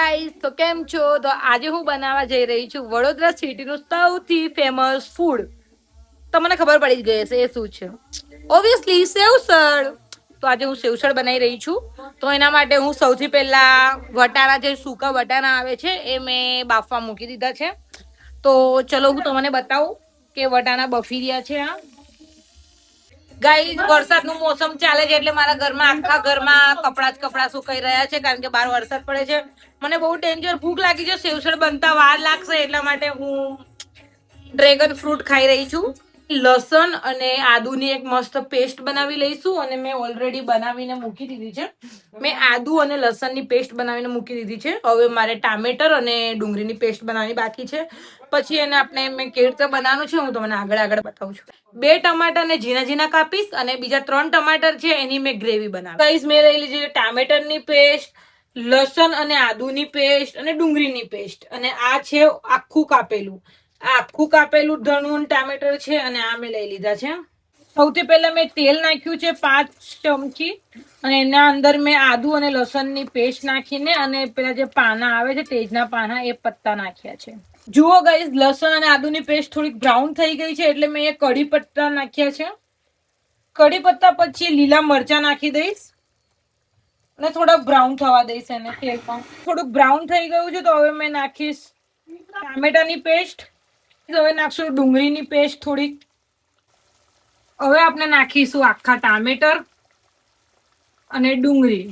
Guys, તો કેમ છો? તો આજે હું બનાવવા જઈ રહી છું વડોદરા સિટીનું સૌથી ફેમસ ફૂડ. તમને ખબર પડી જ ગઈ હશે એ શું છે. ઓબ્વિયસલી સેવસળ. તો આજે હું સેવસળ બનાવી રહી છું. તો એના માટે હું સૌથી પહેલા વટાણા, જે સૂકા વટાણા આવે છે એ મેં બાફવા મૂકી દીધા છે. તો ચલો હું તમને બતાવું કે વટાણા બફી રહ્યા છે. આ ગાઈસ, વરસાદનું મોસમ ચાલે છે એટલે મારા ઘરમાં આખા ઘરમાં કપડા સુકાઈ રહ્યા છે, કારણ કે બહાર વરસાદ પડે છે. મને બહુ ડેન્જર ભૂખ લાગી છે. સેવસળ બનતા વાર લાગશે એટલા માટે હું ડ્રેગન ફ્રૂટ ખાઈ રહી છું. લસણ અને આદુની એક મસ્ત પેસ્ટ બનાવી લઈશું, અને મેં ઓલરેડી બનાવીને મૂકી દીધી છે. મેં આદુ અને લસણની પેસ્ટ બનાવીને મૂકી દીધી છે. હવે મારે ટામેટર અને ડુંગળીની પેસ્ટ બનાવવાની બાકી છે. પછી એને આપણે મેં કેવી રીતે બનાવવાનું છે હું તમને આગળ બતાવું છું. 2 ટમાટરને ઝીણા ઝીણા કાપીશ અને બીજા 3 ટમાટર છે એની મેં ગ્રેવી બનાવી. ગાઈસ, મેં લઈ લીધી છે ટામેટરની પેસ્ટ, લસણ અને આદુની પેસ્ટ અને ડુંગળીની પેસ્ટ, અને આ છે આખું કાપેલું. આ આખું કાપેલું ધણું ટામેટર છે, અને આ મેં લઈ લીધા છે. સૌથી પહેલા મેં તેલ નાખ્યું છે 5 ચમચી, અને એના અંદર મેં આદુ અને લસણની પેસ્ટ નાખીને અને પેલા જે પાના આવે છે તેજના પાના એ પત્તા નાખ્યા છે. જુઓ ગાઈસ, લસણ અને આદુની પેસ્ટ થોડીક બ્રાઉન થઈ ગઈ છે એટલે મેં એ કઢી પત્તા નાખ્યા છે. કઢી પત્તા પછી લીલા મરચા નાખી દઈશ અને થોડા બ્રાઉન થવા દઈશ એને તેલમાં. થોડુંક બ્રાઉન થઈ ગયું છે તો હવે મેં નાખીશ ટામેટાની પેસ્ટ. હવે નાખશું ડુંગળીની પેસ્ટ થોડીક. હવે આપણે નાખીશું આખા ટામેટર અને ડુંગળી.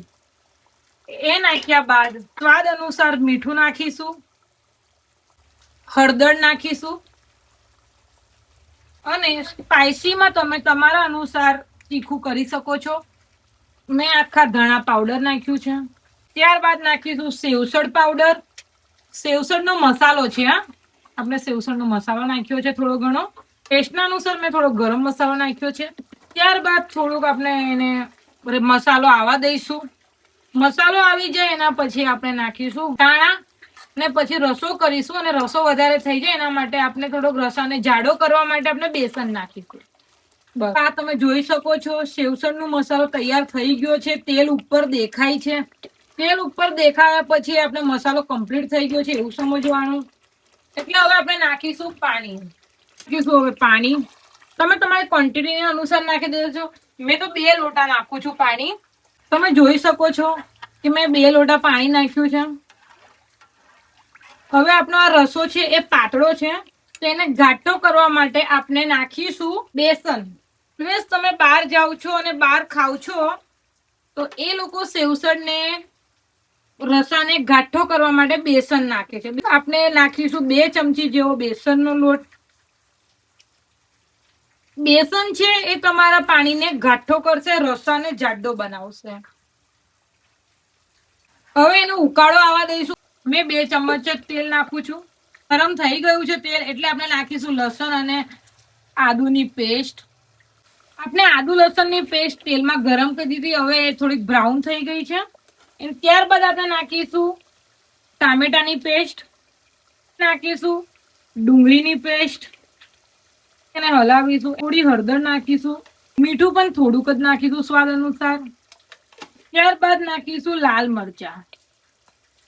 એ નાખ્યા બાદ સ્વાદ અનુસાર મીઠું નાખીશું, હળદર નાખીશું, અને સ્પાઈસીમાં તમે તમારા અનુસાર તીખું કરી શકો છો. મેં આખા ધણા પાવડર નાખ્યું છે. ત્યારબાદ નાખીશું સેવસળ પાવડર. સેવસળનો મસાલો છે. આપણે સેવસળનો મસાલો નાખ્યો છે થોડો ઘણો. ટેસ્ટના અનુસાર મેં થોડો ગરમ મસાલો નાખ્યો છે. ત્યારબાદ થોડુંક આપણે એને મસાલો આવવા દઈશું. મસાલો આવી જાય એના પછી આપણે નાખીશું ધાણા, ને પછી રસો કરીશું. અને રસો વધારે થઈ જાય એના માટે આપણે થોડોક રસાને જાડો કરવા માટે આપણે બેસન નાખીશું. બસ, આ તમે જોઈ શકો છો સેવસળનો મસાલો તૈયાર થઈ ગયો છે. તેલ ઉપર દેખાય છે. તેલ ઉપર દેખાયા પછી આપણે મસાલો કમ્પ્લીટ થઈ ગયો છે એવું સમજવાનું. એટલે હવે આપણે નાખીશું પાણી. હવે પાણી તમે તમારી ક્વોન્ટિટી અનુસાર નાખી દેજો. મેં તો 2 લોટા નાખું છું પાણી. તમે જોઈ શકો છો કે મેં 2 લોટા પાણી નાખ્યું છે. હવે આપણો આ રસો છે એ પાતળો છે, તો એને ઘાટો કરવા માટે આપણે નાખીશું બેસન. પ્લીઝ, તમે બહાર જાઓ છો અને બહાર ખાવ છો તો એ લોકો સેવસળને રસાને ઘાટો કરવા માટે બેસન નાખે છે. આપણે નાખીશું 2 ચમચી જેવો બેસનનો લોટ. બેસન છે એ તમારા પાણીને ઘાટો કરશે, રસાને જાડો બનાવશે. હવે એનો ઉકાળો આવવા દઈશું. મેં 2 ચમચ તેલ નાખું છું. ગરમ થઈ ગયું છે તેલ એટલે આપણે નાખીશું લસણ અને આદુની પેસ્ટ. આપણે આદુ લસણની પેસ્ટ તેલમાં ગરમ કરી દીધી. હવે એ થોડીક બ્રાઉન થઈ ગઈ છે. ત્યારબાદ આપણે નાખીશું ટામેટાની પેસ્ટ, નાખીશું ડુંગળીની પેસ્ટ, એને હલાવીશું. થોડી હળદર નાખીશું. મીઠું પણ થોડુંક જ નાખીશું સ્વાદ અનુસાર. ત્યારબાદ નાખીશું લાલ મરચા.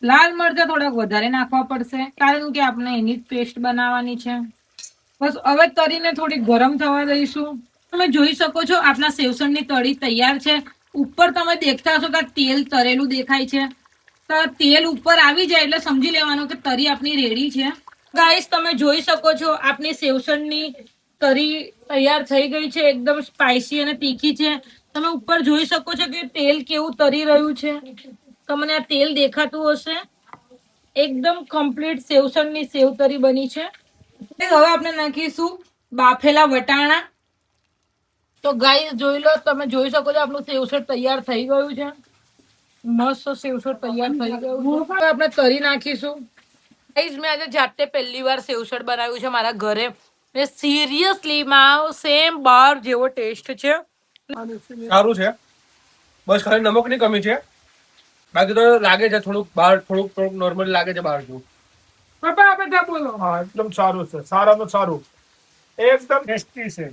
લાલ મરચા થોડાક વધારે નાખવા પડશે કારણ કે આપણે એની જ પેસ્ટ બનાવવાની છે. બસ, હવે તરીને થોડી ગરમ થવા દઈશું. તમે જોઈ શકો છો આપણા સેવસળની તળી તૈયાર છે. ઉપર તમે દેખતા હશો કે તેલ તરેલું દેખાય છે. તો તેલ ઉપર આવી જાય એટલે સમજી લેવાનું કે તરી આપણી રેડી છે. ગાઈસ, તમે જોઈ શકો છો આપણી સેવસળની તરી તૈયાર થઈ ગઈ છે. એકદમ સ્પાઇસી અને તીખી છે. તમે ઉપર જોઈ શકો છો કે તેલ કેવું તરી રહ્યું છે. તમને આ તેલ દેખાતું હશે. એકદમ કમ્પ્લીટ સેવસળની સેવ તરી બની છે. હવે આપણે નાખીશું બાફેલા વટાણા. તો ગાઈસ, જોઈ લો, તમે જોઈ શકો છો આપણું સેવસળ તૈયાર થઈ ગયું છે. મસ્ત સેવસળ તૈયાર થઈ ગયું છે. હવે આપણે તરી નાખીશું. ગાઈસ, મેં આજે જાતે પહેલી વાર સેવસળ બનાવ્યું છે મારા ઘરે. સિરિયસલી માં સેમ બાર જેવો ટેસ્ટ છે. સારું છે. બસ ખાલી નમકની કમી છે. બાકી તો લાગે છે થોડુંક નોર્મલ લાગે છે બહાર જેવું. પપ્પા, આપણે બોલો. હા, એકદમ સારું છે. સારામાં સારું, એકદમ ટેસ્ટી છે.